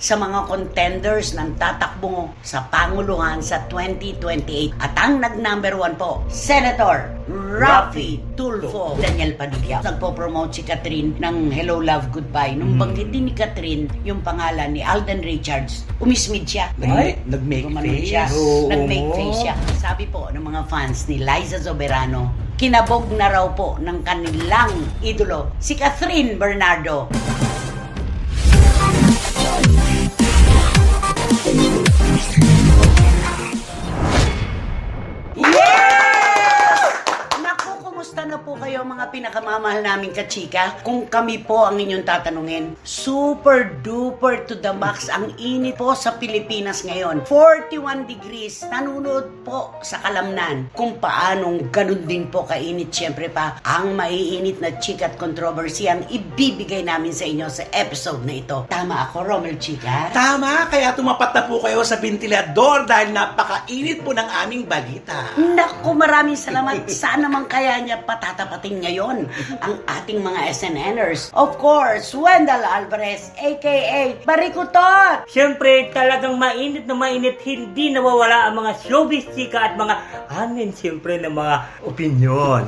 sa mga contenders ng tatakbo sa Panguluhan sa 2028. At ang nag-number 1 po, Senator Raffy Tulfo. Daniel Padilla. Nagpo-promote si Catherine ng Hello, Love, Goodbye. Nung banggitin ni Catherine yung pangalan ni Alden Richards, umismid siya. Nag-make Gumanon face. siya. Oo. Nag-make face siya. Sabi po ng mga fans ni Liza Soberano, kinabog na raw po ng kanilang idolo, si Catherine Bernardo. Naku, kumusta na po kayo mga pinakamamahal naming kachika? Kung kami po ang inyong tatanungin, super duper to the max ang init po sa Pilipinas ngayon. 41 degrees, nanonood po sa kalamnan. Kung paanong ganun din po kainit, syempre pa, ang maiinit na chika at controversy ang ibibigay namin sa inyo sa episode na ito. Tama ako, Romel Chika? Tama, kaya tumapat na po kayo sa ventilador dahil napakainit po ng aming balita. Naku, maraming salamat. Sana man kaya niya patatapatin ngayon ang ating mga SNNers. Of course, Wendell Alvarez, aka Barikutot! Siyempre, talagang mainit na mainit, hindi nawawala ang mga showbiz chika at mga amin siyempre ng mga opinyon.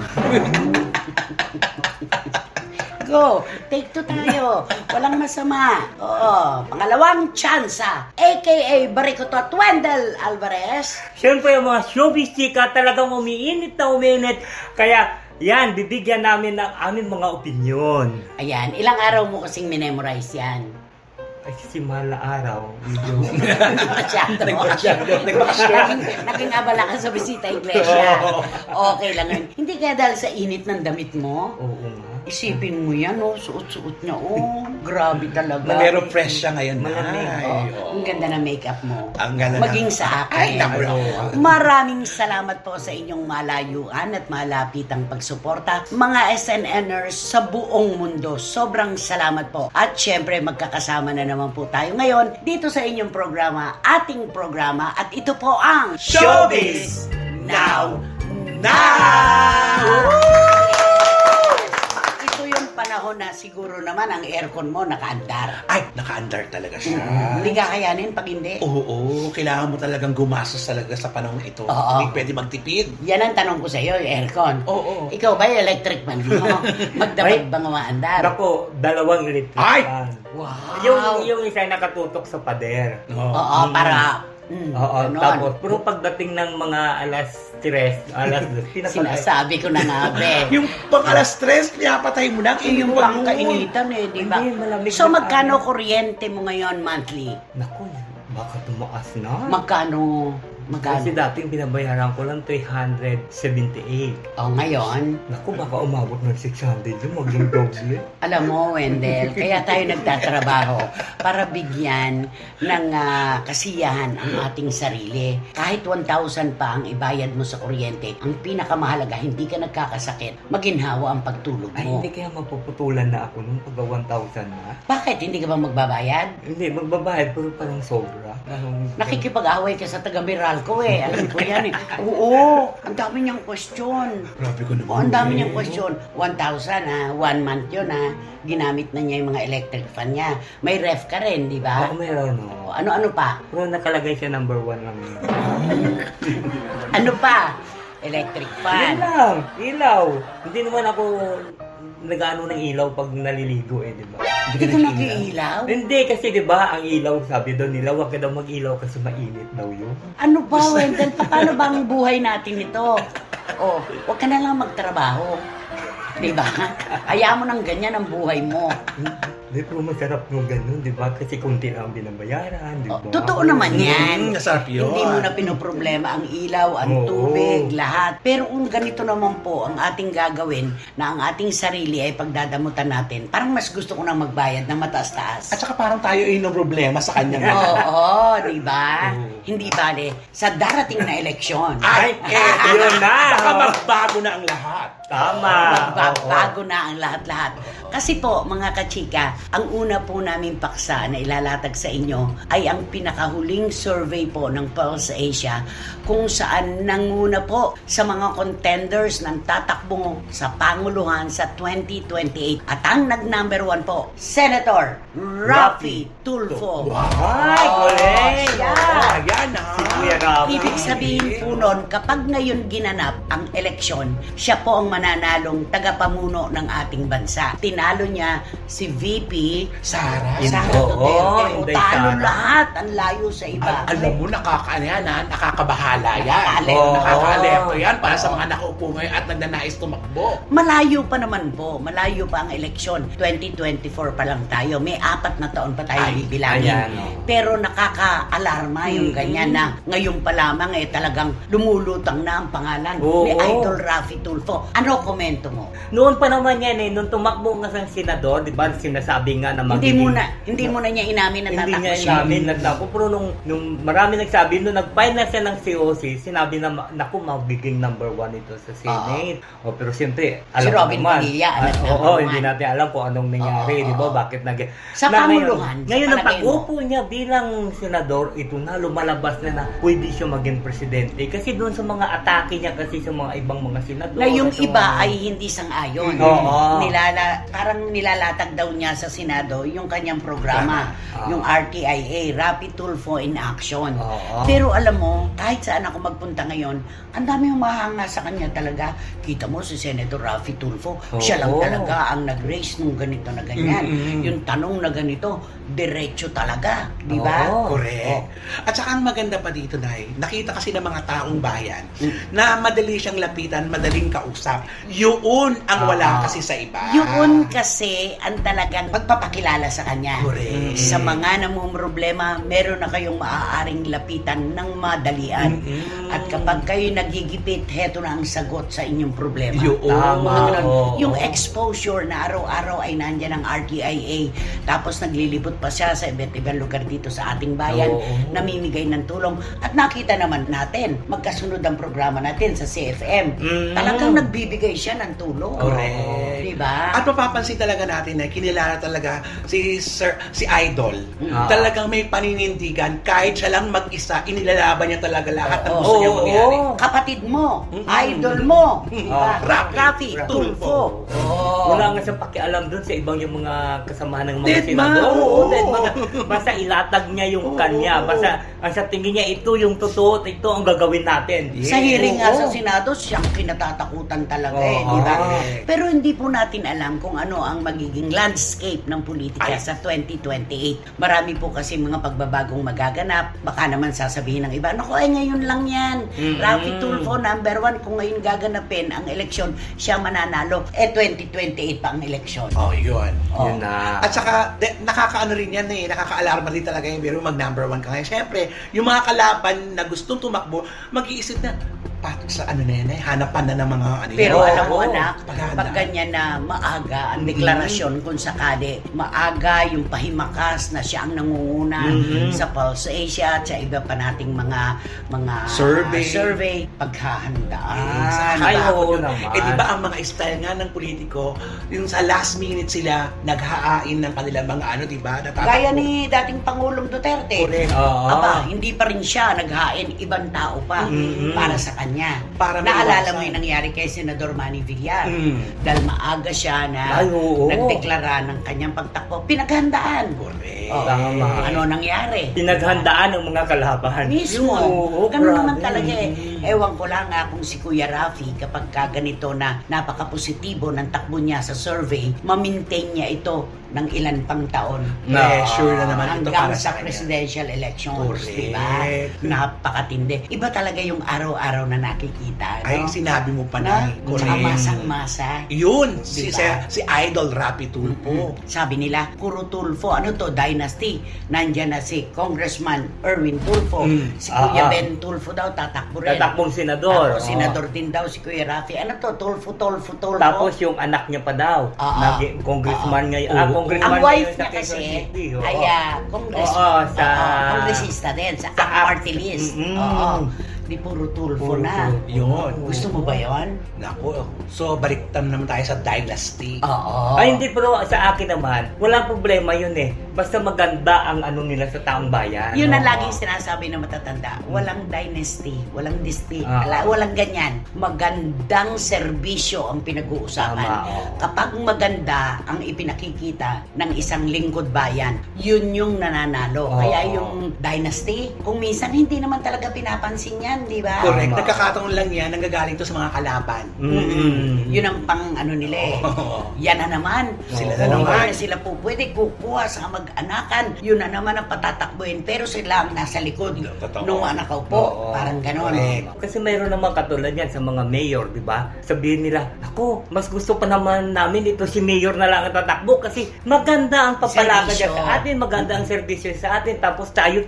Go! Take 2 tayo. Walang masama. Oo. Pangalawang tsansa, aka Barikutot, Wendell Alvarez. Siyempre, ang mga showbiz chika talagang umiinit na umiinit. Kaya, yan, bibigyan namin ng aming mga opinyon. Ayan, ilang araw mo kasing minemorize yan? Ay, si mahal na araw. Medyo... Masyado. Nagbakasyon. Naging abala ka sa bisita iglesia. Okay lang yun. Hindi kaya dahil sa init ng damit mo? Oo nga. Isipin mo yan, oh. Suot-suot niya, oh. Grabe talaga. Na meron fresh siya ngayon. Malamig. Ay, Oh, ang ganda ng makeup mo. Ang ganda Maging na. sa akin. Ay, naku. Maraming salamat po sa inyong malayuan at malapitang pagsuporta. Mga SNNers sa buong mundo. Sobrang salamat po. At syempre, magkakasama na naman po tayo ngayon dito sa inyong programa, ating programa. At ito po ang Showbiz Now! Ito yung panahon na siguro naman ang aircon mo nakaandar. Ay, naka-under talaga siya. Hindi ka kayanin pag hindi. Oo, kailangan mo talagang gumastos talaga sa panahon ito. Oo. Hindi pwede magtipid. Yan ang tanong ko sa iyo, yung aircon. Oo. Ikaw ba yung electric man mo? Magdamag ba nga maandar? Ako, dalawang electric Ay! fan. Wow! Yung isa nakatutok sa pader. Oo, para... Oo, ganon. tapos, pero pagdating ng mga alas 3, alas 2, Sinasabi ko na nga, be. Yung pang alas 3, pinapatay mo na. Yung pangkainitan eh, di ba? Hindi, malamig So, na magkano tayo. kuryente mo ngayon monthly? Naku, baka tumaas na. Magkano? Kasi dating binabayaran ko lang 378. O, ngayon, Naku, baka umabot ng 600 yung maging doble. alam mo, Wendell, kaya tayo nagtatrabaho para bigyan ng kasiyahan ang ating sarili. Kahit 1,000 pa ang ibayad mo sa kuryente, ang pinakamahalaga, hindi ka nagkakasakit, maginhawa ang pagtulog Ay, mo. hindi kaya mapuputulan na ako nung pagka 1,000 na. Bakit? Hindi ka ba magbabayad? Hindi, magbabayad pero parang sobra. Nakikipag-away ka sa taga-Meralco eh. Alam ko yan eh. Oo, ang dami niyang question. Grabe ko naman. Oo, ang dami niyang question. 1,000 1 month yun ginamit na niya yung mga electric fan niya. May ref ka rin, di ba? Ako meron, no. Oo, ano-ano pa? Pero nakalagay siya number 1 lang. Ano pa? Electric Yan fan. lang, ilaw. Hindi naman ako nag-ano ng ilaw pag naliligo eh, di ba? Hindi ka nag-iilaw? Hindi kasi di ba ang ilaw sabi doon nila wag ka daw mag-ilaw kasi mainit daw yun. Ano ba, Wendell? Paano ba ang buhay natin ito? Oh, huwag ka na lang magtrabaho. Di ba? Hayaan mo ng ganyan ang buhay mo. Di pero masarap nung ganun, di ba? Kasi kunti lang ang binabayaran, di ba? Oh, totoo naman yan. Nasarap yun. Hindi mo na pinoproblema ang ilaw, ang Oo. tubig, lahat. Pero kung ganito naman po ang ating gagawin na ang ating sarili ay pagdadamutan natin, parang mas gusto ko na magbayad ng mataas-taas. At saka parang tayo ay ng problema sa kanya. Oo, di ba? Oo. Hindi bale, sa darating na eleksyon. Ay, Yun na! Baka magbago na ang lahat. Tama! Magbago bago na ang lahat-lahat. Kasi po, mga kachika, ang una po namin paksa na ilalatag sa inyo ay ang pinakahuling survey po ng Pulse Asia kung saan nanguna po sa mga contenders ng tatakbo sa Panguluhan sa 2028. At ang nag-number 1 po, Senator Raffy Tulfo. Ay, correct. Yeah. Ayan na. Kuya Rafi. Ibig sabihin po nun, kapag ngayon ginanap ang eleksyon, siya po ang mananalong tagapamuno ng ating bansa. Tinalo niya si VP Sara. Sara Oo, Duterte. Inday Talo Sara. lahat, ang layo sa iba. Alam mo, nakakabahala yan. Nakakaalerto. Nakakaalerto yan para sa mga nakaupo ngayon at nagnanais tumakbo. Malayo pa naman po, malayo pa ang eleksyon. 2024 pa lang tayo. May 4 na taon pa tayo Ay, bibilangin. ayan, oh. Pero nakaka-alarma yung ganyan na ngayon pa lamang talagang lumulutang na ang pangalan Oo. ni Idol Raffy Tulfo. Ano komento mo? Noon pa naman yan nung tumakbo nga sa senador, di ba, sinasabi nga na magiging... Hindi muna niya inamin na Hindi tatakbo niya siya. inamin, nagtapo. Pero nung marami nagsabi, nung nag-file na siya ng COC, sinabi na, naku, magiging number 1 ito sa Senate. Pero siyempre, alam Si ko Robin naman. Padilla, alam Oo, naman. hindi natin alam kung anong nangyari, Oo, di ba? oo. Bakit Sa Panguluhan, Ngayon, sa ang palagay mo? pag-upo niya bilang senador, ito na lumalabas na pwede siya maging presidente. Kasi doon sa mga atake niya kasi sa mga ibang mga senador. Na yung sa iba mga- ay hindi sang-ayon. Oo. Parang nilalatag daw niya sa Senado yung kanyang programa, Ah. yung RTIA, Raffy Tulfo in Action. Oo. Pero alam mo, kahit saan ako magpunta ngayon, ang dami humahanga sa kanya talaga. Kita mo si Senator Raffy Tulfo, siya lang Oo. talaga ang nag-raise nung ganito na ganyan. Mm-mm. Yung tanong na ganito, diretso talaga, di ba? Oo. Correct. At saka ang maganda pa dito, Nay, nakita kasi ng mga taong bayan na madali siyang lapitan, madaling kausap. Yun ang wala kasi sa iba. Yun kasi ang talagang pagpapakilala sa kanya. Correct. Sa mga namumroblema, meron na kayong maaaring lapitan ng madalian. Mm-mm. At kapag kayo nagigipit, heto na ang sagot sa inyong problema. Yun. Tama. Mga ganun. Oo. Yung exposure na araw-araw ay nandyan ang RTIA. Tapos naglilibot pa siya sa iba't ibang lugar dito sa ating bayan, Oo. namimigay ng tulong. At nakita naman natin, magkasunod ang programa natin sa CFM. Talagang nagbibigay siya ng tulong. Correct. Diba? At mapapansin talaga natin na kinilala talaga si Idol. Ah. Talagang may paninindigan. Kahit siya lang mag-isa, inilalaban niya talaga lahat ng Oo. gusto niya Oo. mangyari. Kapatid mo, Mm-mm. idol mo, diba? Raffy Tulfo. Wala nga siyang pakialam doon sa ibang yung mga kasamahan ng mga Dead senador. man. Oo, dead man. Basta ilatag niya yung kanya. Basta ang sa tingin niya, ito yung totoo, ito ang gagawin natin. Sa hearing nga Oo. sa Senado, siyang kinatatakutan talaga Oo. di ba? Correct. Pero hindi po natin alam kung ano ang magiging landscape ng politika Ay. sa 2028. Marami po kasi mga pagbabagong magaganap. Baka naman sasabihin ng iba, naku ay ngayon lang yan. Mm-mm. Raffy Tulfo, number 1, kung ngayon gaganapin ang eleksyon, siya mananalo. 2028 pa ang eleksyon. Oh, yun. Oh. Yun na. At saka, nakakaano rin yan nakaka-alarma rin talaga yung biro mag-number 1 ka ngayon. Siyempre, yung mga kalaban na gustong tumakbo, mag-iisip na, patok sa ano na yan, hanapan na ng mga ano Pero yan. alam mo Oo. anak, Paghahanda. pag ganyan na maaga ang deklarasyon kung sakali, maaga yung pahimakas na siya ang nangunguna sa Pulse Asia at sa iba pa nating mga survey paghahandaan. Ay, Nakakabakot oo yun. naman. Eh di ba ang mga style nga ng politiko, yung sa last minute sila naghahain ng kanilang mga ano, di ba? Natatakbo. Gaya ni dating Pangulong Duterte. Correct. Oo. Aba, hindi pa rin siya naghain, ibang tao pa para sa kanya. Para Naalala maiwasan. mo yung nangyari kay Senador Manny Villar. Mm. Dahil maaga siya na Ay, oo. nagdeklara ng kanyang pagtakbo. Pinaghandaan. Correct. Oh, Tama. ano nangyari? Pinaghandaan ng mga kalaban. Mismo. Oo, Ganun naman grabe. talaga eh. Ewan ko lang nga kung si Kuya Raffy, kapag ka ganito na napaka-positibo ng takbo niya sa survey, ma-maintain niya ito ng ilan pang taon. Pressure na naman ito Hanggang para sa sa kanya. presidential elections, Correct. di ba? Napakatindi. Iba talaga yung araw-araw na nakikita. Ay, no? sinabi mo pa Na, na. tsaka masang-masa. Yun, si, Diba? si Idol Raffy Tulfo. Sabi nila, puro Tulfo. Ano to? Dynasty. Nandyan na si Congressman Erwin Tulfo. Si Kuya Ben Tulfo daw, tatakbo rin. Tatakbong senador. Tapos Oo. senador din daw si Kuya Raffy. Ano to? Tulfo. Tapos yung anak niya pa daw, Oo. naging congressman ngayon. Oo. Congressman ang wife ngayon sa niya kasi Quezon City. Oo. ay Oo, sa- kongresista din sa Sa party list. Mm-mm. Oo. di puro Tulfo Puro na. Tulfo. Yun. Gusto mo ba yon? Nako, so baliktad naman tayo sa dynasty. Oo. Ay, hindi, pero sa akin naman, walang problema yun eh. Basta maganda ang ano nila sa taong bayan. Yun ang Oo. laging sinasabi ng matatanda. Walang dynasty, walang Ah. walang ganyan. Magandang serbisyo ang pinag-uusapan. Tama, oo. Kapag maganda ang ipinakikita ng isang lingkod bayan, yun yung nananalo. Oo. Kaya yung dynasty, kung minsan hindi naman talaga pinapansin yan, di ba? Correct. Tama. Nagkakataon lang yan, nanggagaling to sa mga kalaban. Yun ang pang ano nila eh. Oo. Yan na naman. Sila na naman. Na sila po pwede kukuha sa mag-anakan. Yun na naman ang patatakbuhin. Pero sila ang nasa likod Totoo. nung nakaupo. Oo. Parang ganon. Correct. Kasi mayroon naman katulad yan sa mga mayor, di ba? Sabihin nila, ako, mas gusto pa naman namin ito si mayor na lang ang tatakbo kasi maganda ang papalaga niya Serbisyo. sa atin, maganda ang serbisyo sa atin, tapos tayo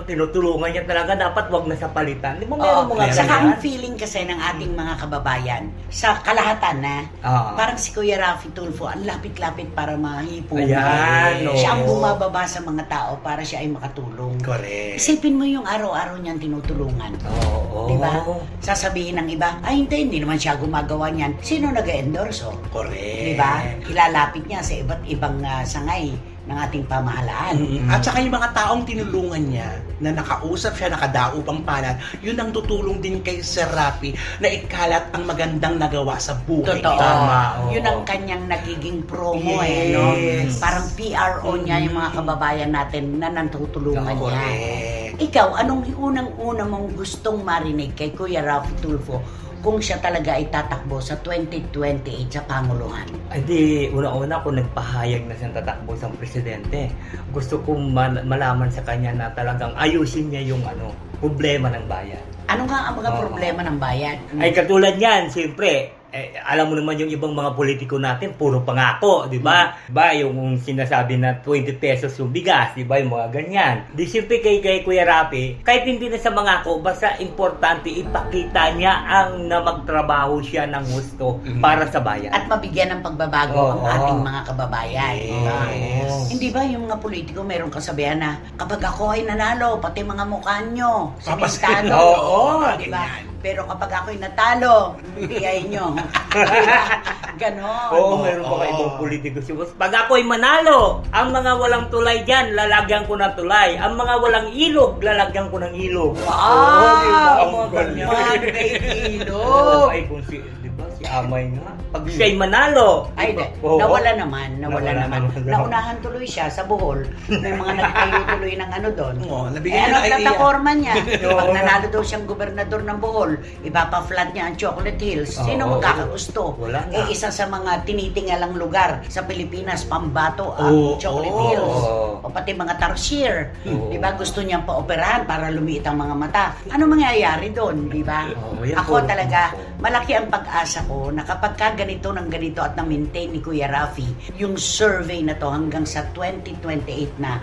tinutulungan niya talaga, dapat wag na sa palitan. Di ba Oo. mayroon mga meron Saka ganyan? ang feeling kasi ng ating mga kababayan sa kalahatan na Oo. parang si Kuya Rafi Tulfo ang lapit-lapit para mahipon. Ayan, oo. Siya ang bumababa sa mga tao para siya ay makatulong. Correct. Isipin mo yung araw-araw niyang tinutulungan. Oo. Di ba? Sasabihin ng iba, ay hindi naman siya gumagawa niyan. Sino nag-endorse? Correct. Di ba? Ilalapit niya sa iba't ibang sangay ng ating pamahalaan. At saka yung mga taong tinulungan niya na nakausap siya, nakadaop ang palad, yun ang tutulong din kay Sir Rafi na ikalat ang magandang nagawa sa buhay. Totoo. Tama, oo. Yun ang kanyang nagiging promo Yes. no? Parang PRO niya yung mga kababayan natin na natutulungan niya. Correct. Ikaw, anong unang-una mong gustong marinig kay Kuya Rafi Tulfo kung siya talaga ay tatakbo sa 2028 sa Panguluhan? Hindi, una-una ko nagpahayag na siyang tatakbo sa presidente. Gusto kong malaman sa kanya na talagang ayusin niya yung problema ng bayan. Ano nga ang mga Oo. problema ng bayan? Ay katulad niyan, siyempre, alam mo naman yung ibang mga politiko natin, puro pangako, di ba? Diba, yung sinasabi na 20 pesos yung bigas, di ba? Yung mga ganyan. Di siyempre kay Kuya Rafi, kahit hindi na sa mangako, basta importante ipakita niya ang na magtrabaho siya ng gusto para sa bayan. At mabigyan ng pagbabago ang Oo. ating mga kababayan. di ba? Yes. Hindi ba yung mga politiko mayroong kasabihan na kapag ako ay nanalo, pati mga mukha nyo, simentado. Oo, di ba? ganyan. Pero kapag ako'y natalo, bigay nyo. Ganon. Oo, meron pa kayo ibang politiko. Pag ako'y manalo, ang mga walang tulay dyan, lalagyan ko ng tulay. Ang mga walang ilog, lalagyan ko ng ilog. Wow! Oo, diba? Ang mga Ang ganyan. Man, may ilog. Ay, kung di ba, si Amay nga. Pag siya'y manalo. Ay, Oo. nawala naman. Nawala Naman. naman. Naunahan tuloy siya sa Bohol. May mga nagtayo tuloy ng ano doon. Oo, Eh, nabigyan ano niya ng idea. plataforma niya? Oo. Pag nanalo daw siyang gobernador ng Bohol, ipapa-flat niya ang Chocolate Hills. Sino Oo. magkakagusto? Wala na. Isa sa mga tinitingalang lugar sa Pilipinas, Pambato Oo, ang Chocolate oo. Hills. Oo. O pati mga tarsier. Oo. Di ba? Gusto niyang paoperahan para lumiit ang mga mata. Ano mangyayari doon? Di ba? Oo, yan Ako po. talaga, malaki ang pag-asa ko na kapag ka ganito ng ganito at na-maintain ni Kuya Rafi, yung survey na to hanggang sa 2028 na,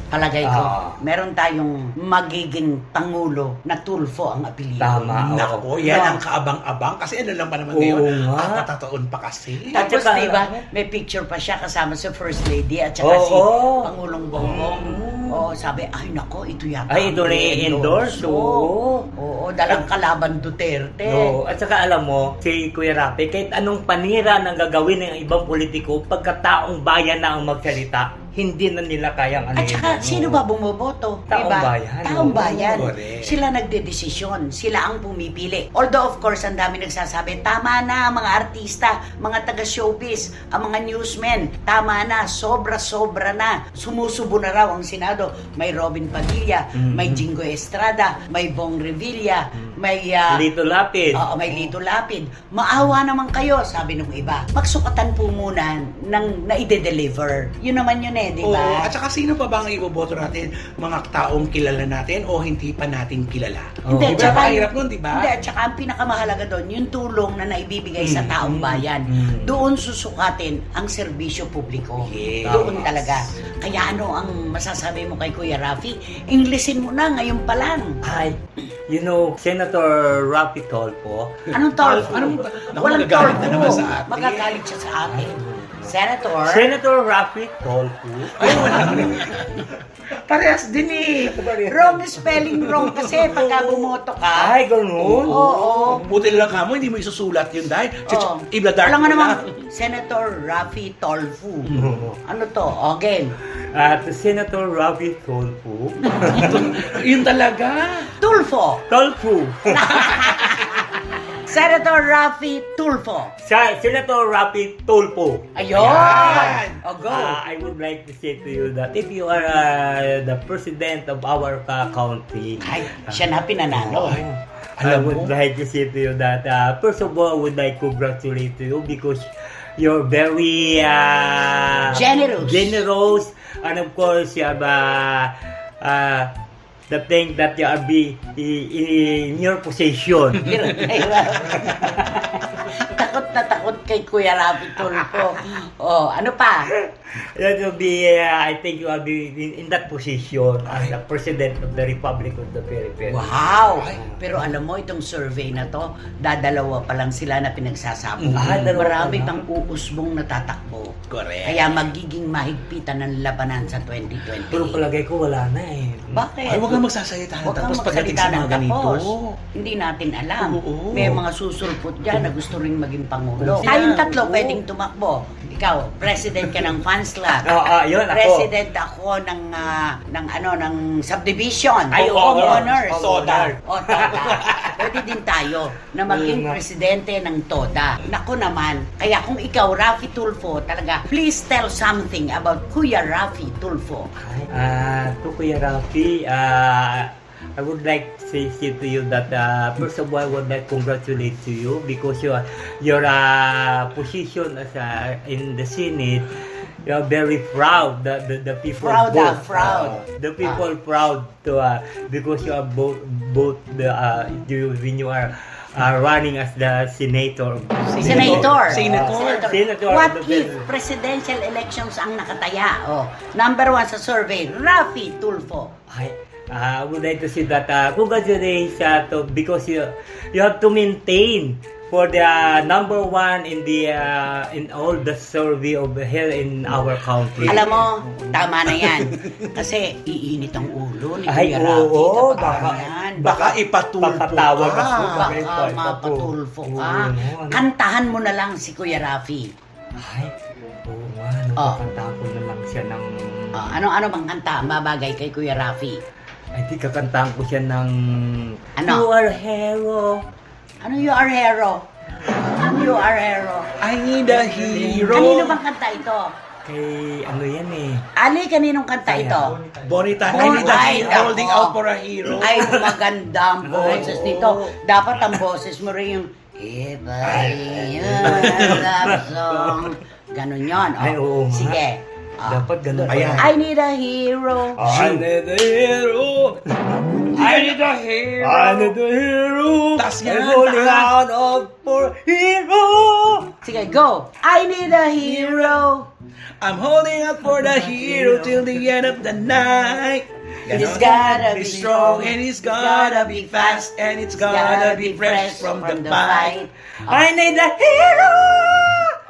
palagay ko, meron tayong magiging pangulo na Tulfo ang apelyido. Tama. Nako, yan ang kaabang-abang. Kasi ano lang pa naman Oo ngayon. nga. Patataon pa kasi. Tapos, At saka, di ba, may picture pa siya kasama sa First Lady at saka Oo. si Pangulong Bongbong. Oo, sabi, ay nako, ito yata. Ay, ito ang na i-endorse. Oo. Oo, dalang kalaban Duterte. No, at saka alam mo, si Kuya Rafi, kahit anong panira ng gagawin ng ibang politiko, pagkataong bayan na ang magsalita, hindi na nila kayang At saka, yan, sino no? ba bumoboto? Taong Diba? bayan. Taong Oo, bayan. correct. Sila nagdedesisyon. Sila ang pumipili. Although, of course, ang dami nagsasabi, tama na mga artista, mga taga-showbiz, ang mga newsmen, tama na, sobra-sobra na. Sumusubo na raw ang Senado. May Robin Padilla, may Jingo Estrada, may Bong Revilla, may... Lito Lapid. Oo, may Lito Lapid. Maawa naman kayo, sabi nung iba. Magsukatan po muna ng na-ide-deliver. Yun naman yun di Oo, ba? at saka sino pa ba ang iboboto natin? Mga taong kilala natin o hindi pa natin kilala? Hindi, Diba? tsaka Mahirap nun, di ba? Hindi, at saka ang pinakamahalaga doon, yung tulong na naibibigay sa taong bayan. Mm. Doon susukatin ang serbisyo publiko. Yes. Doon talaga. Kaya ano ang masasabi mo kay Kuya Rafi? Englishin mo na ngayon pa lang. Ay, you know, Senator Rafi Tulfo, Anong tol? Naku, Walang magagalit tol na naman sa atin. Magagalit siya sa atin. Senator? Senator Rafi Tulfo, Ay, wala. Parehas din eh. Wrong spelling wrong kasi pagka bumoto ka. Ay, ganun? Oo. Buti lang ka mo, hindi mo isusulat yun dahil. Oo. Ibla-dark Alam nga mo naman, na. Senator Raffy Tolfu. Oo. Ano to? Again. At Senator Ravi Tolpo. Yun talaga. Tulfo. Tolpo. Senator Raffy Tulfo. Senator Ravi Tolpo. Ayun. Ayan. O, go. I would like to say to you that if you are the president of our country, Ay, siya na pinanalo. Ay. I Alam would mo? like to say to you that first of all, I would like to congratulate you because you're very Generous. and of course you have the thing that you are in your possession. Takot na takot kay Kuya Raffy Tulfo. Oh, ano pa? That will be, I think you will be in that position as the President of the Republic of the Philippines. Wow! Pero alam mo, itong survey na to, dadalawa pa lang sila na pinagsasabong. Dalawa Marami pa pang uusbong natatakbo. Correct. Kaya magiging mahigpitan ng labanan sa 2028. Pero palagay ko wala na eh. Bakit? Ay, huwag kang magsasalita Huwag kang tapos pagdating magsalita sa ng mga ganito. tapos. Hindi natin alam. Oo. May mga susulpot dyan na gusto rin maging Pangulo. Oo. Tayong tatlo Oo. pwedeng tumakbo. Ikaw, president ka ng fans club. Yun ako. President ako ng subdivision. Ay, oo. Homeowners. Toda. O, Toda. Pwede din tayo na maging Oo nga. presidente ng Toda. Naku naman, kaya kung ikaw, Raffy Tulfo, talaga, please tell something about Kuya Raffy Tulfo. To Kuya Rafi, I would like to say to you that first of all, I would like to congratulate to you because your position as in the Senate, you are very proud. The people Proud, vote. proud. The people proud to because you are both when you are running as the senator. Senator. Senator. What of the if presidential elections ang nakataya? Oh, number 1 sa survey, Raffy Tulfo. I would like to say that congratulations because you have to maintain for the number 1 in all the survey of here in our country. Alam mo, tama na yan. Kasi iinit ang ulo ni Ay, Kuya Raffy oo, kapag yan. Baka ipatulpo Papatawag ka. ako. Baka mapatulfo ka. Kantahan mo na lang si Kuya Raffy. Ay, oo nga, nagkakantahan ko na lang siya ng... Ano bang kanta ang babagay kay Kuya Raffy? Ay, di kakantahan ko siya ng... Ano? You are a hero. Ano you are hero? You are hero. I need a hero. Kanino bang kanta ito? Kay ano yan eh. Ali, kaninong kanta ito? Bonita, I Bon- need a Ay, hero. nako. Holding out for a hero. Ay, maganda ang boses Ay, nito. oo. Dapat ang boses mo rin yung If I love song. Ganon yun. Ay, oo nga. Sige. Dapat ganun pa Ayan. yan. I need a hero. I need a hero. I need a hero. I need a hero. Taas yan, I'm holding taas. out for hero. Sige, go. I need a hero. I'm holding out for the hero till the end of the night. It's gotta be strong and it's gotta be fast and it's gotta be fresh from the fight. I need a hero.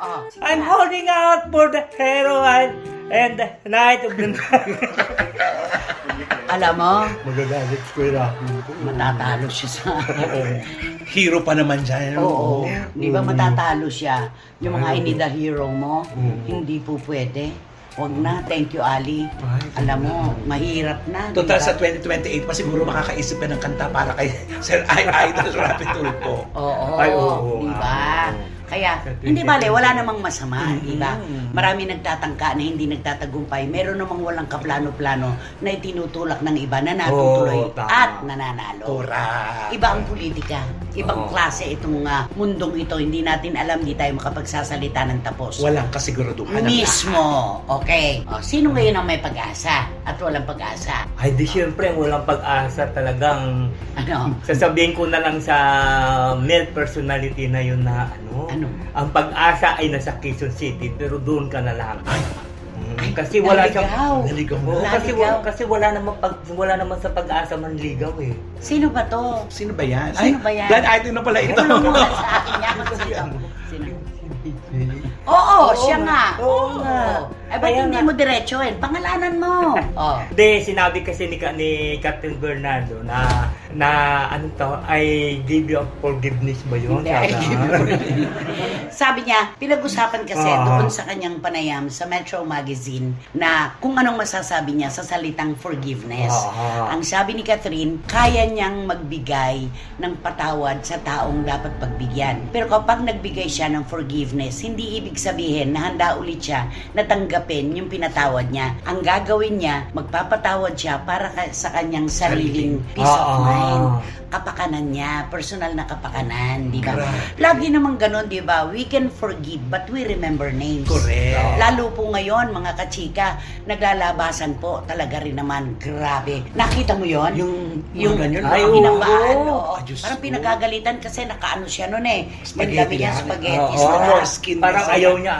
Oh, sige I'm na. holding out for the hero and the night of the night. Alam mo, Magagalit ko yung matatalo siya sa... Hero pa naman dyan. Oo. Di ba matatalo siya? Yung mga Ay, I need a hero mo, hindi po pwede. Huwag na. Thank you, Ali. Alam mo, mahirap na. di Total ba? sa 2028 pa siguro makakaisip ka ng kanta para kay Sir Idol Raffy Tulfo. Oo, Ay, oo, di ba? oo. Kaya, hindi bale, wala namang masama, di ba? Marami nagtatangka na hindi nagtatagumpay. Meron namang walang kaplano-plano na itinutulak ng iba na natutuloy Oo, tama. at nananalo. Correct. Iba ang politika. Ibang Oo. klase itong mundong ito. Hindi natin alam, di tayo makapagsasalita ng tapos. Walang kasiguraduhan. ng Mismo. Okay. O, sino ngayon ang may pag-asa at walang pag-asa? Ay, di syempre, walang pag-asa talagang... Ano? Sasabihin ko na lang sa male personality na yun na Ano? ang pag-asa ay nasa Quezon City pero doon ka na lang. Ay, Kasi wala Naligaw. siyang... naligaw Oo, mo. kasi wala naman sa pag-asa manligaw eh. Sino ba to? Sino ba yan? Sino ba yan? Blind item na pala ito. Ano muna sa akin yan? Sino? Oo, siya nga. Oo nga. Ay, ba't Kaya hindi nga. mo diretsoin? Pangalanan mo. Oh. Hindi, sinabi kasi ni Captain Bernardo na ano to, I give you a forgiveness ba yun? Hindi, I give you Sabi niya, pinag-usapan kasi doon sa kanyang panayam sa Metro Magazine na kung anong masasabi niya sa salitang forgiveness. Ang sabi ni Catherine, kaya niyang magbigay ng patawad sa taong dapat pagbigyan. Pero kapag nagbigay siya ng forgiveness, hindi ibig sabihin na handa ulit siya na tanggapin yung pinatawad niya. Ang gagawin niya, magpapatawad siya para sa kanyang sariling peace of mind. Kapakanan niya, personal na kapakanan, di ba? Grabe. Lagi naman ganun, di ba? We can forgive, but we remember names. Correct. Lalo po ngayon, mga kachika, naglalabasan po talaga rin naman. Grabe. Nakita mo yon? Yung ganyan, ay, oo. Ginambaan, oo. Ay, Diyos Parang ko. pinagagalitan kasi nakaano siya nun eh. Yung Spaghetti dami niya, lang. spaghetti. Oo. sarap. Foreskin. Parang Kasi- ayaw niya.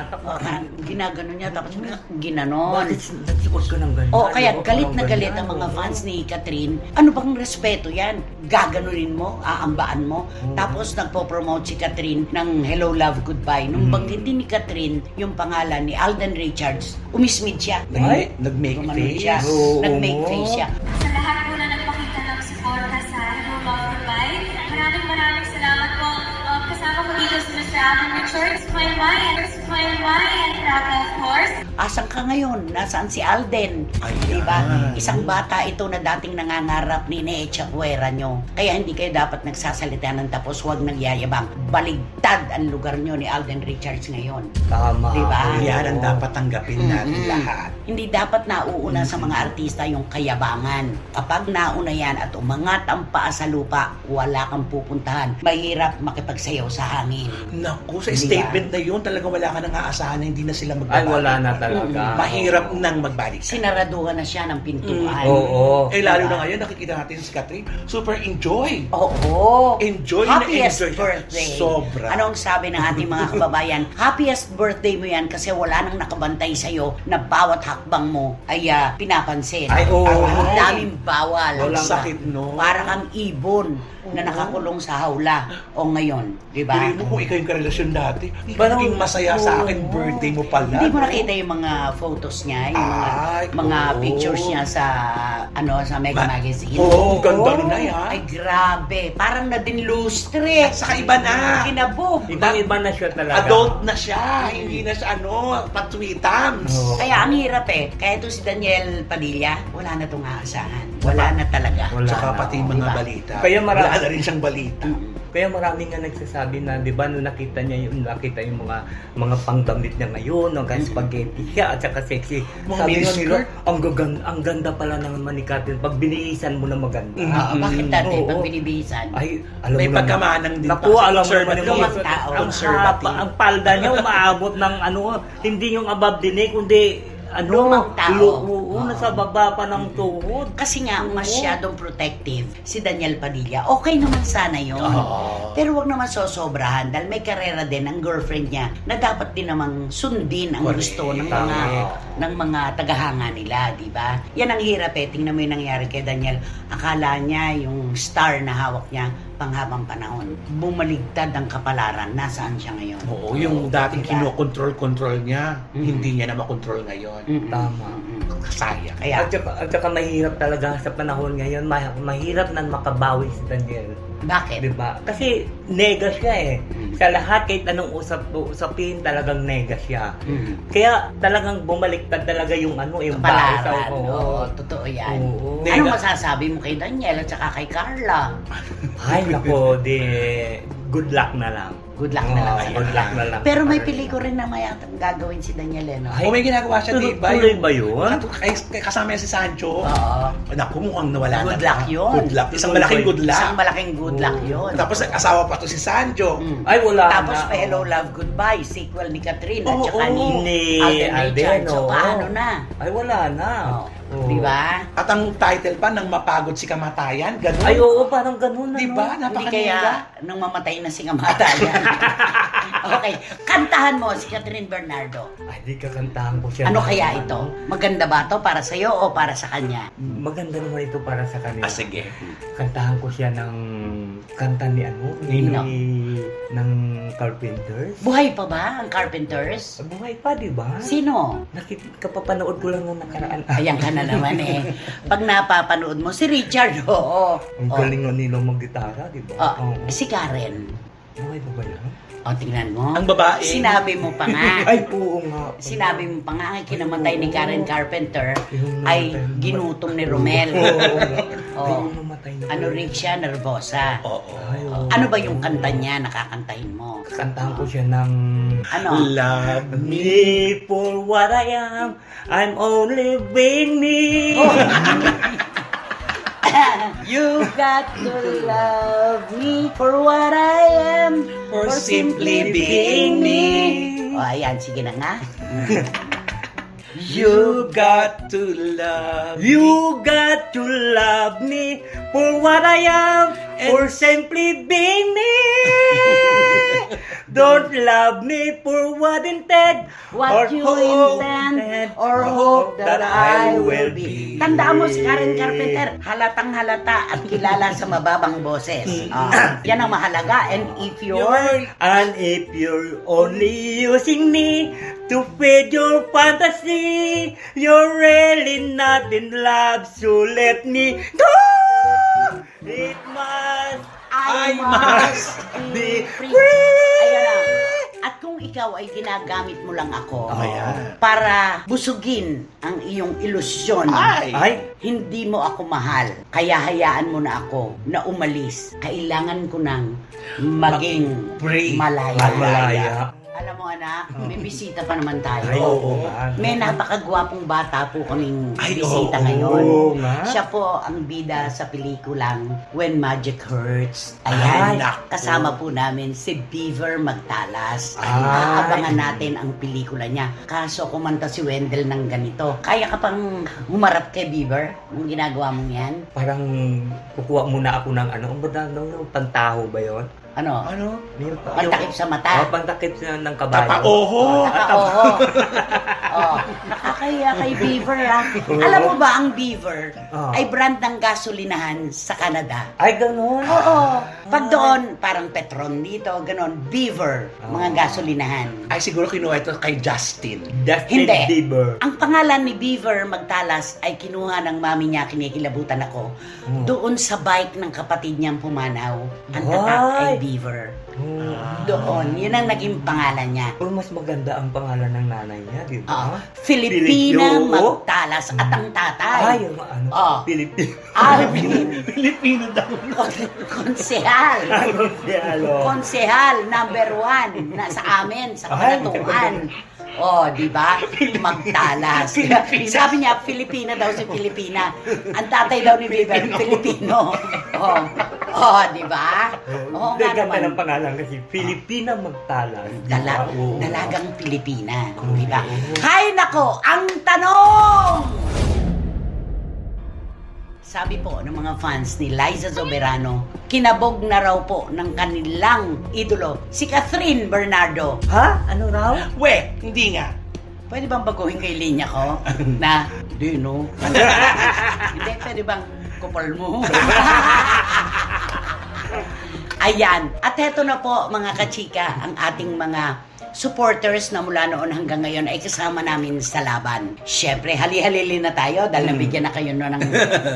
Ginagano niya, tapos ginanon. Bakit nagsuot ka ng ganyan? O kaya Ayoko galit ng na galit ganyan. ang mga fans ni Catherine. Ano bang respeto yan? Gaganunin mo, aambaan mo. Tapos nagpo-promote si Catherine ng Hello Love Goodbye. Nung banggitin ni Catherine yung pangalan ni Alden Richards, umismid siya. Ay, nag-make Gumanon face. siya. Oo. Nag-make face siya. Sa lahat po na nagpakita ng suporta sa Hello Love Goodbye, maraming salamat po. Kasama ko dito si Mr. Alvin Richards, Smile and Raka, of course. Asan ka ngayon? Nasaan si Alden? Ayan. Diba? Isang bata ito na dating nangangarap ni Necha Cuera nyo. Kaya hindi kayo dapat nagsasalita ng tapos huwag nagyayabang. Baligtad ang lugar nyo ni Alden Richards ngayon. Tama. Diba? Yan ang dapat tanggapin natin Mm-mm. lahat. Hindi dapat nauuna sa mga artista yung kayabangan. Kapag nauna yan at umangat ang paa sa lupa, wala kang pupuntahan. Mahirap makipagsayaw sa hangin. Naku, sa Diba? statement na yun, talagang wala ka nang aasahan na hindi na sila Ay, magbabalik. wala na talaga. Mahirap nang magbalik. Sinaraduhan na siya ng pintuan. Oo. Eh, lalo Diba? na ngayon, nakikita natin si Catherine, super enjoy. Oo. Enjoy na Happiest enjoy. birthday. Sobra. Anong sabi ng ating mga kababayan? Happiest birthday mo yan kasi wala nang nakabantay sa'yo na bawat hakbang mo ay pinapansin. Ay, oo. Ang daming bawal. Ang Walang- sakit, no? Para kang ibon na nakakulong sa hawla. O ngayon, di ba? Pili mo kung ikaw yung karelasyon dati, hindi ka Parang- naging masaya sa akin, Oo. birthday mo pala. Hindi mo no? nakita yung mga photos niya, yung Ay, mga oo. pictures niya sa sa Mega Magazine. Oo, ganda nun na yan. Ay, grabe. Parang nadinlustre. At saka iba na. Kinabog. Ibang-iba na siya talaga. Adult na siya, hindi na siya patwitams. Oo. Kaya ang hirap eh. Kaya ito si Daniel Padilla, wala na itong aasahan. Wala na talaga. Wala Tsaka na, pati yung mga diba? balita. Kaya marami- Wala na rin siyang balita. Kaya marami nga nagsasabi na, di ba, nung nakita yung mga pangdamit niya ngayon, ng spaghetti siya, at saka sexy. Mga Sabi nga miniskirt. nila, ang ganda pala ng manikatin pag binihisan mo na maganda. Oo, bakit dati? Oo. Pag binibihisan. Ay, alam May mo naman. pagkamanang din. Naku, alam mo naman Lumang yung tao. Conservative. ang palda niya umaabot ng hindi yung above the neck, kundi Lumang tao. Oo, nasa baba pa ng tuhod. Kasi nga, Oo. masyadong protective si Daniel Padilla. Okay naman sana yun. Oo. Pero wag naman sosobrahan dahil may karera din ang girlfriend niya na dapat din namang sundin ang Correct. gusto ng Tama. mga tagahanga nila, di ba? Yan ang hirap eh. Tingnan mo yung nangyari kay Daniel. Akala niya yung star na hawak niya panghabang panahon. Bumaligtad ang kapalaran. Nasaan siya ngayon? Oo, yung dating Diba? kinokontrol niya, hindi niya na makontrol ngayon. Mm-mm. Tama. Mm-mm. Sayang. Kaya, At saka mahirap talaga sa panahon ngayon, mahirap na makabawi si Daniel. bakit? Diba? Kasi nega siya eh. Mm. Sa lahat, kahit anong usapin, talagang nega siya. Mm. Kaya talagang bumaliktad talaga yung yung bahay sa Kapalaran. Oo, totoo yan. Oo. Ano masasabi mo kay Daniel at saka kay Carla? Ay, nako, good luck na lang. Good luck na lang Oo, sa'yo. good luck na lang. Pero may pelikula rin na mayatang gagawin si Daniel eh, no? Ay, Kung may ginagawa siya, di ba? tuloy ba yun? Kasama yan si Sancho. Oo. Naku, mukhang nawala Good na. luck yun. Good luck. Isang malaking good luck. Isang malaking good luck yun. Tapos asawa pa to si Sancho. Mm. Ay, wala Tapos na. pa Hello Love Goodbye, sequel ni Catherine at Oo, saka oo. ni Ni Alden Alden, Richards. So oo. paano na? Ay, wala na. Oh. Oo. Di ba? At ang title pa ng Mapagod si Kamatayan, ganun. Ay, oo, parang ganun. Di ba? Hindi Napakaganda. kaya nang mamatay na si Kamatayan. Okay, kantahan mo si Catherine Bernardo. Ay, di kakantahan ko siya. Ano ng- kaya ito? Maganda ba to para sa'yo o para sa kanya? Maganda naman ito para sa kanila. Sige. Kantahan ko siya ng kanta ni Nino? ng Carpenters. Buhay pa ba ang Carpenters? Buhay pa, di ba? Sino? Kapapanood ko lang nung nakaraan. Ayan ka na naman eh. Pag napapanood mo, si Richard, oo. Ang galing nga nila mag-gitara, di ba? Oh, Oo. si Karen. Buhay pa ba yan? O, tingnan mo. Ang babae. Sinabi mo pa nga. Ay, oo nga. Sinabi mo pa nga, ang kinamatay ni Karen Carpenter Yung ay namatay- ginutom ni Romel. Oo. Oo. Ay, yung namatay na. Ano rin siya, nervosa. Oo. Ay, oo. Ano ba yung kanta niya nakakantahin mo? Kantahan ko siya ng... Ano? Love me. Me for what I am, I'm only being me. Oh. You got to love me for what I am, For simply being me. O, ayan, sige na nga. You got to love me. You got to love me for what I am, for simply being me. Don't love me for what intend, What you intend or hope that I will be. Tandaan mo si Karen Carpenter, halatang halata at kilala sa mababang boses. Yan ang mahalaga. And if you're... And if you're only using me to feed your fantasy, you're really not in love, so let me go. It must, I must be free. Ayan na. At kung ikaw ay ginagamit mo lang ako Ayan. para busugin ang iyong ilusyon, Ay. ay, hindi mo ako mahal, kaya hayaan mo na ako na umalis. Kailangan ko nang maging Free. malaya. malaya. Alam mo anak, may bisita pa naman tayo. Ay, oo. May napakagwapong bata po kaming Ay, bisita oo. ngayon. Oo nga. Siya po ang bida sa pelikulang When Magic Hurts. Ay, Ayan, naku. kasama po namin si Beaver Magtalas. Ay. Aabangan natin ang pelikula niya. Kaso kumanta si Wendell ng ganito. Kaya ka pang humarap kay Beaver nung ginagawa mong yan? Parang kukuha muna ako ng ano, ang pantaho ba yun? Ano? Ano? Yung, Pantakip sa mata. pantakip ng kabayo. Tapaoho. Oo. Oh, nakakaya kay Beaver ah. Alam mo ba ang Beaver Oh. ay brand ng gasolinahan sa Canada? Ay, ganun. Oo. Pag doon, parang Petron dito, ganon. Beaver, mga gasolinahan. Ay, siguro kinuha ito kay Justin. Justin Hindi. Bieber. Ang pangalan ni Beaver Magtalas ay kinuha ng mami niya, kinikilabutan ako, doon sa bike ng kapatid niyang pumanaw. Ang tatak ay Ay. Beaver. Oh. Doon, yun ang naging pangalan niya. Pero mas maganda ang pangalan ng nanay niya, di ba? Filipina Filipino. Magtalas at ang tatay. Ay, yung ano, Pilipino. Alvin Pilipino daw. Konsehal. Ano? Konsehal number 1 na sa amin sa Ay. Kalatuan. Oh, di ba? Magtalas. Sabi niya, Filipina daw si Filipina. Ang tatay daw ni Bieber, Filipino. Oh, di ba? Oo nga Ganda ng naman. pangalan kasi Filipina Magtalas. di ba? Oo. Dalagang Pilipina. Di ba? Hay nako, ang tanong! Sabi po ng mga fans ni Liza Soberano, kinabog na raw po ng kanilang idolo, si Catherine Bernardo. Ha? Ano raw? We, hindi nga. Pwede bang baguhin kay linya ko? Na, di no? Hindi, pwede bang kupal mo? Ayan. At heto na po mga kachika, ang ating mga supporters na mula noon hanggang ngayon ay kasama namin sa laban. Siyempre, hali-halili na tayo dahil nabigyan na kayo no ng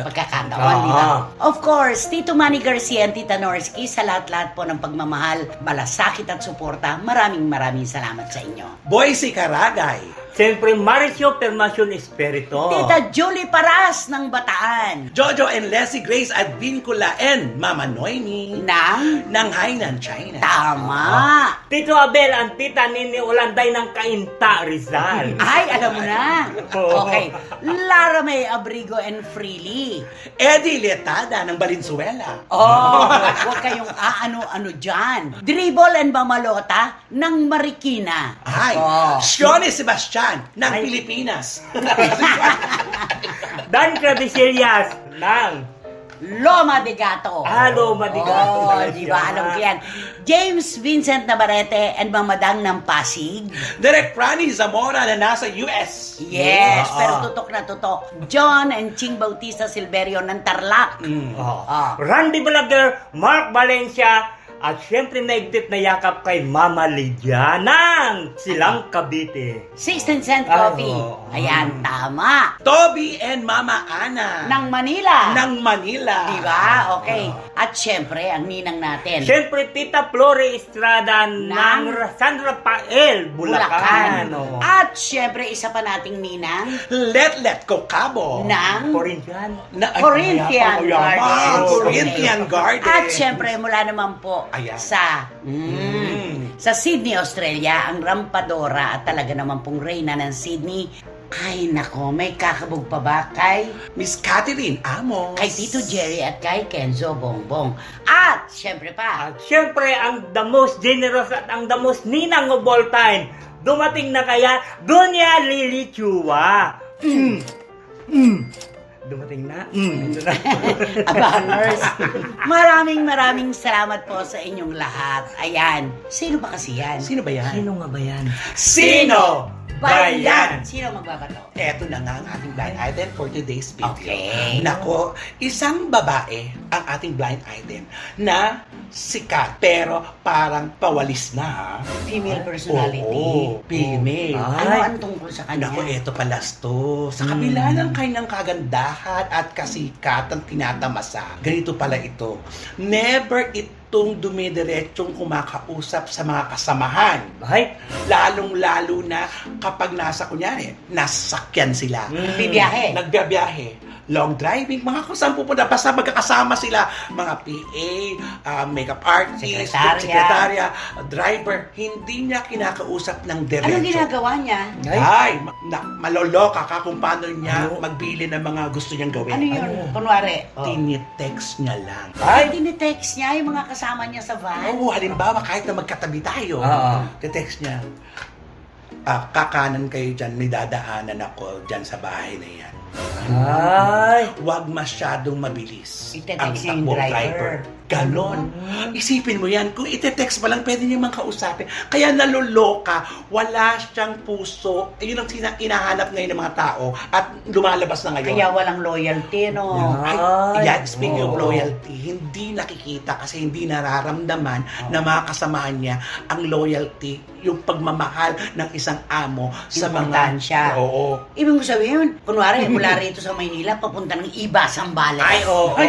pagkakataon, di ba? Of course, Tito Manny Garcia and Tita Norsky, sa lahat-lahat po ng pagmamahal, malasakit at suporta, maraming salamat sa inyo. Boise Karagay. Siyempre, Mauricio Permacion Espirito. Tita Julie Paras ng Bataan. Jojo and Leslie Grace Advincula and Mama Noemi Ng ng Hainan, China. Tama. Tito Abel ang Tita Nini Ulanday ng Cainta, Rizal. Ay, alam mo na. Oo. Okay. Lara May Abrigo and Freely. Eddie Letada ng Valenzuela. Oh, huwag kayong ano dyan. Dribble and Mamalota ng Marikina. Ay, Oh. Shoni Sebastian Kalaban ng Pilipinas. Dan Clavisillas ng Loma de Gato. Loma de Gato. Oh, di ba? Alam ko yan. James Vincent Navarrete and Mamadang ng Pasig. Direk Franny Zamora na nasa US. Yes, Oo. pero tutok na tutok. John and Ching Bautista Silverio ng Tarlac. Randy Balaguer, Mark Valencia, at syempre naigtit na yakap kay Mama Lydia ng Silang Cavite. 16 Cent Coffee. Oo. Ayan, tama. Toby and Mama Ana Ng Manila. ng Manila. Di ba? Okay. At syempre, ang ninang natin. Syempre, Tita Flore Estrada ng Ng San Rafael, Bulacan. Oo. At syempre, isa pa nating ninang Let Go Cabo. ng Korean. Corinthian Gardens. Corinthian Okay. Gardens. At syempre, mula naman po Ayan. sa Sydney, Australia, ang Rampadora at talaga naman pong reyna ng Sydney. Ay nako, may kakabog pa ba kay Miss Catherine Amos. Tito Jerry at kay Kenzo Bongbong. At syempre pa, At syempre, ang the most generous at ang the most ninang of all time, dumating na kaya Doña Lily Chua. Dumating na. Ito na. abangers, maraming salamat po sa inyong lahat. Ayan, sino ba kasi yan? Sino ba yan? Sino nga ba yan? Sino ba yan? Sino magbabato? Eto na nga ang ating blind item for today's video. Okay. Nako, isang babae ang ating blind item na sikat pero parang pawalis na ha. Female personality. Oo, female. Ano Ay. ang tungkol sa kanya? Naku, eto palas to. Sa kabila ng kanyang kagandahan at kasikatan tinatamasa, ganito pala ito. Never itong dumidiretsong kumakausap sa mga kasamahan. Ay, Lalong-lalo na kapag nasa, kunyari, nasakyan sila. Bibiyahe. Nagbibiyahe. Long driving, mga kung saan pupunta, basta magkakasama sila, mga PA, makeup artist, sekretarya, driver, hindi niya kinakausap ng diretso. Anong ginagawa niya? Ay, maloloka ka kung paano niya magbili ng mga gusto niyang gawin. Ano yun? Kunwari, Tinitext niya lang. ay, tinitext niya yung mga kasama niya sa van. Oo, halimbawa, kahit na magkatabi tayo, Oo. text niya, kakanan kayo dyan, may dadaanan ako dyan sa bahay na yan. ay. Huwag masyadong mabilis Ite-text niya ang yung takbong driver. Ganon. Isipin mo yan, kung ite-text pa lang, pwede niya mang kausapin. Kaya naloloka, wala siyang puso. Yun ang inahanap ngayon ng mga tao at lumalabas na ngayon. Kaya walang loyalty, no? Ay, yan, speaking of Oo. loyalty, hindi nakikita kasi hindi nararamdaman na mga kasamahan niya ang loyalty, yung pagmamahal ng isang amo sa Importansya. mga... Oo. Ibig mo sabihin, kunwari, mula rito sa Maynila, papunta ng Iba, Sambales. Ay, oo. Ay,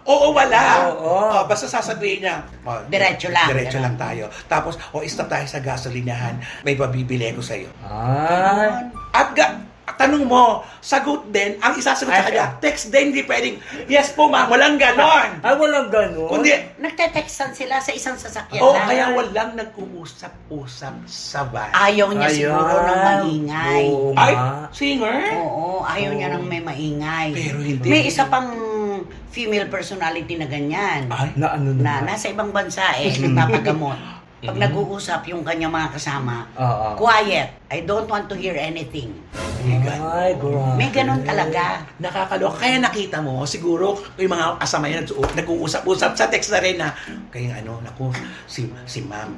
oo, wala. Oo. Basta sasabihin niya, Diretso lang. Diretso lang tayo. Tapos, stop tayo sa gasolinahan, may pabibili ko sa'yo. Ay. At tanong mo, sagot din, ang isasagot sa Ay, kanya, text din, hindi pwedeng, yes po ma'am, walang ganon. Ay, walang ganun. Kundi, Nagte-textan sila sa isang sasakyan oh, lang. kaya walang nag-uusap-usap sa van. Ayaw niya siguro ng maingay. Oo Ay, nga. singer? Oo, ayaw niya ng may maingay. Pero hindi. May isa pang female personality na ganyan. Ay, Na ano Na naman? nasa ibang bansa nagpapagamot. Pag nag-uusap yung kanyang mga kasama, Oo. quiet. I don't want to hear anything. Ay, grabe. May ganun talaga. nakakaloka. Kaya nakita mo, siguro, yung mga kasama niya nag-uusap-usap sa text na rin na, kaya naku, si ma'am,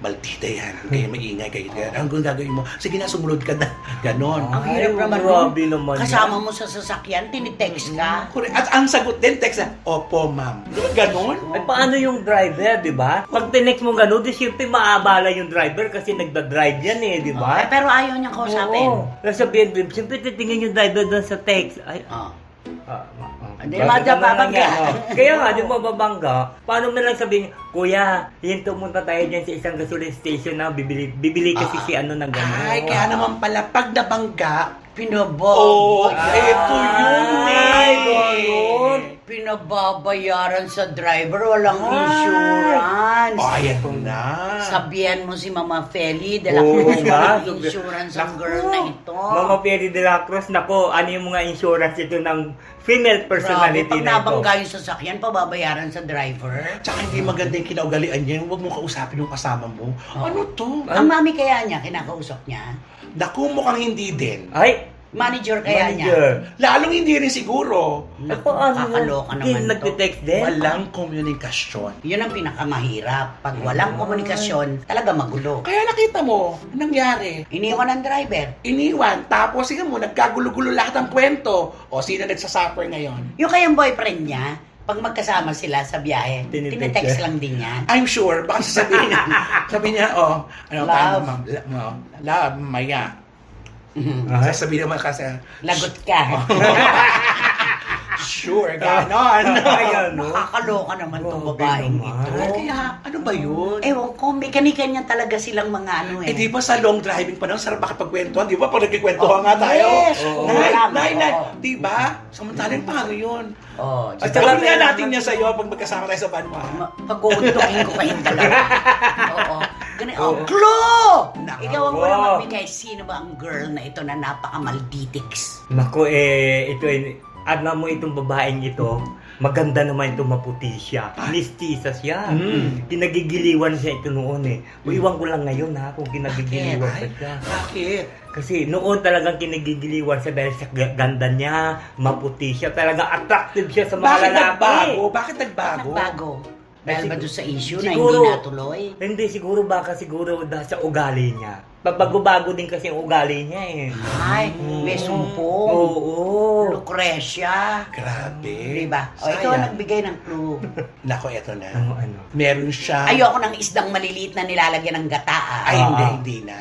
maldita yan. Kaya maingay, kaya ang gagawin mo, sige na, sumunod ka na. Ganon. Ang Ay, hirap naman grabe nun. naman Kasama yan. mo sa sasakyan, tinitext ka. Correct. At ang sagot din, text na, opo ma'am. Di ba ganon? Ay, paano yung driver, di ba? Pag tinext mo gano'n, di siyempre maabala yung driver kasi nagda-drive yan di ba? Pero ayaw niyang kausapin. Oo. Sabihin, siyempre titingin yung driver doon sa text. Ay, Oh. Hindi, bakit madya naman babangga. yan, Kaya nga, di mababangga. Paano mo lang sabihin, Kuya, hinto munta tayo dyan sa isang gasoline station na bibili kasi si ano ng gano'n. Ay, kaya naman pala, pag nabangga, Pinobog. ito yun Ay, ganun. pinababayaran sa driver, walang insurance. Oh, ayan ko na. Sabihan mo si Mama Feli de la Oo Cruz, nga. walang insurance ang Naku. girl na ito. Mama Perry de la Cruz, nako, ano yung mga insurance ito ng female Grabe, personality pag na ito? nabangga yung sasakyan, pababayaran sa driver. Tsaka hindi maganda yung kinaugalian niya. Huwag mo kausapin yung kasama mo. Ano to? Ang mami kaya niya, kinakausap niya. Naku, mukhang hindi din. Ay, Manager kaya niya. manager. Lalong hindi rin siguro. Naku, Paano? kakaloka Hindi naman to. nagtitext din? Walang komunikasyon. Yun ang pinakamahirap. Pag walang komunikasyon, talaga magulo. Kaya nakita mo, nangyari. Iniwan ng driver. Iniwan. Tapos, sige mo, nagkagulo-gulo lahat ng kwento. O, sino nagsasuffer ngayon? Yung kayang boyfriend niya, pag magkasama sila sa biyahe, Tinitext tinetext niya. lang din yan. I'm sure, baka sasabihin niya, sabi niya, oh, ano, Love. paano, ma'am? Love, maya. Ay. Sasabihin naman kasi, Lagot ka. sure, ganon. Ay, ano? Nakakaloka naman itong Grabe babaeng naman. ito. Kaya, ano ba yun? Ewan ko, may kanya talaga silang mga ano eh. Eh, di ba sa long driving pa lang, sarap makipagkwentuhan, di ba? Pag nagkikwentuhan nga tayo. Yes. Oo. Nay, Oo. di ba? Samantalang paano yun? Oh, At saka sabihin nga meron natin naman- niya sa'yo pag magkasama tayo sa van mo. ha? pag-uuntukin ko kayong dalawa. Oo. Ganun, oh, Oo. clue! Ikaw ang Oo. unang magbigay. Sino ba ang girl na ito na napaka-malditix? Nako, ito alam mo itong babaeng ito, maganda naman ito, maputi siya. Mestiza siya. Kinagigiliwan siya ito noon eh. Iwan ko lang ngayon ha, kung kinagigiliwan pa Ay, siya. bakit? Kasi noon talagang kinagigiliwan siya dahil sa ganda niya, maputi siya, talagang attractive siya sa mga Bakit lalaki. nagbago? Bakit nagbago? Nagbago. Dahil ba doon sa issue na Siguro- hindi natuloy? Hindi, siguro dahil sa ugali niya. Bago-bago din kasi ang ugali niya eh. Ay, may sumpong. Oo. Lucrecia. Grabe. Diba? O, ikaw Sayang. ang nagbigay ng clue. Nako, eto na. Ano? Meron siya. Ayoko ng isdang maliliit na nilalagyan ng gata. Ay, Ah. hindi na.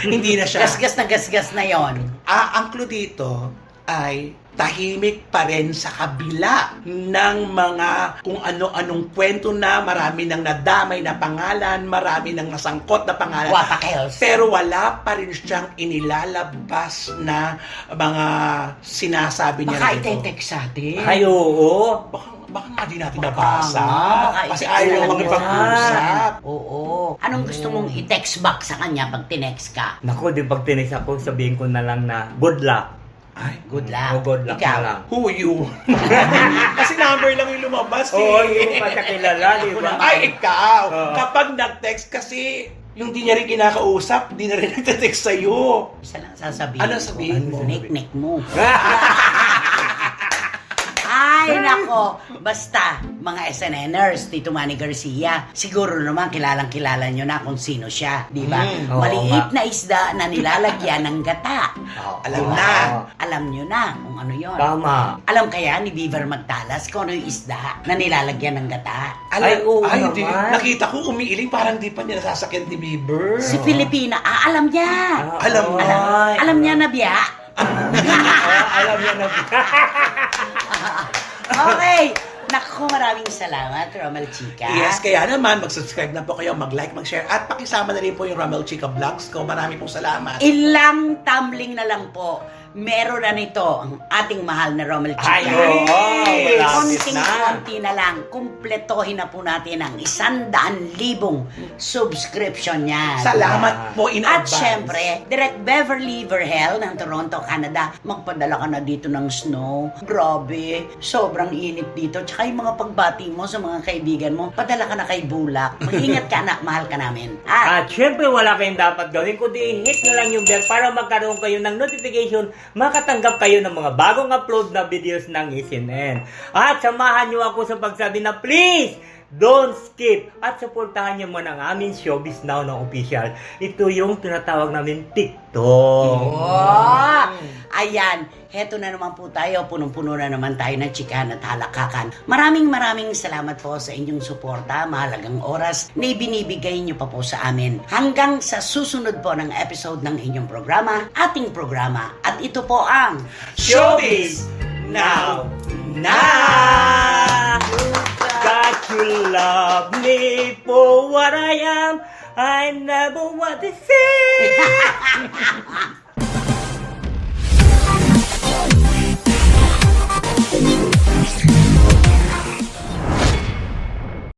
Hindi na siya. Gasgas na yon. Ang clue dito ay tahimik pa rin sa kabila ng mga kung ano-anong kwento na, marami nang nadamay na pangalan, marami nang nasangkot na pangalan. Wapakels. Pero wala pa rin siyang inilalabas na mga sinasabi niya. Baka na ito. ite-text sa atin. Ay, oo. Baka nga di natin Baka nabasa. nga, Kasi baka ayaw i-text mga lang pag-usap. Oo. Anong gusto mong i-text back sa kanya pag tinext ka? Naku, di pag tinis ako, sabihin ko na lang na good luck. Ay, Good luck. Oh, good luck Ikaw. na lang. who you? Kasi number lang yung lumabas eh. Oo, hindi mo pa siya kilala, di ba? Ay, ikaw! Oo. Kapag nag-text kasi, yung di niya rin kinakausap, di na rin nagte-text sa'yo. Isa lang sasabihin Ano ko. sabihin mo? Nik-nik mo. Ay, nako. Basta, mga SNNers, Tito Manny Garcia, siguro naman kilalang-kilala nyo na kung sino siya, di ba? Oo Maliit nga. na isda na nilalagyan ng gata. Alam Diba? na. Alam nyo na kung ano yon. Tama. Alam kaya ni Beaver Magtalas kung ano yung isda na nilalagyan ng gata? Ay, oo Di, naman. nakita ko umiiling, parang di pa niya nasasakyan ni Bieber. Si Filipina, alam niya. Alam mo. Alam niya na biya. Alam niya na. Okay. Naku, maraming salamat, Romel Chica. Yes, kaya naman, mag-subscribe na po kayo, mag-like, mag-share, at pakisama na rin po yung Romel Chica Vlogs ko. Marami pong salamat. Ilang tumbling na lang po, meron na nito ang ating mahal na Romel Chica. Ay, oo. Malapit na. Konting-konti na lang, kumpletohin na po natin ang 100,000 subscription niya. Salamat po in At advance. syempre, Direct Beverly Verhel ng Toronto, Canada, magpadala ka na dito ng snow. Grabe, sobrang init dito. Tsaka yung mga pagbati mo sa mga kaibigan mo, padala ka na kay Bulak. Mag-ingat ka anak, mahal ka namin. At syempre wala kayong dapat gawin kundi hit nyo lang yung bell para magkaroon kayo ng notification, makatanggap kayo ng mga bagong upload na videos ng SNN. At samahan nyo ako sa pagsabi na please, don't skip at supportahan nyo man ang aming Showbiz Now na official. Ito yung tinatawag namin TikTok. Oh, ayan, heto na naman po tayo. Punong-puno na naman tayo ng chikahan at halakakan. Maraming salamat po sa inyong suporta, mahalagang oras na ibinibigay niyo pa po sa amin. Hanggang sa susunod po ng episode ng inyong programa, ating programa. At ito po ang Showbiz Now! That you love me for what I am, I never want to say.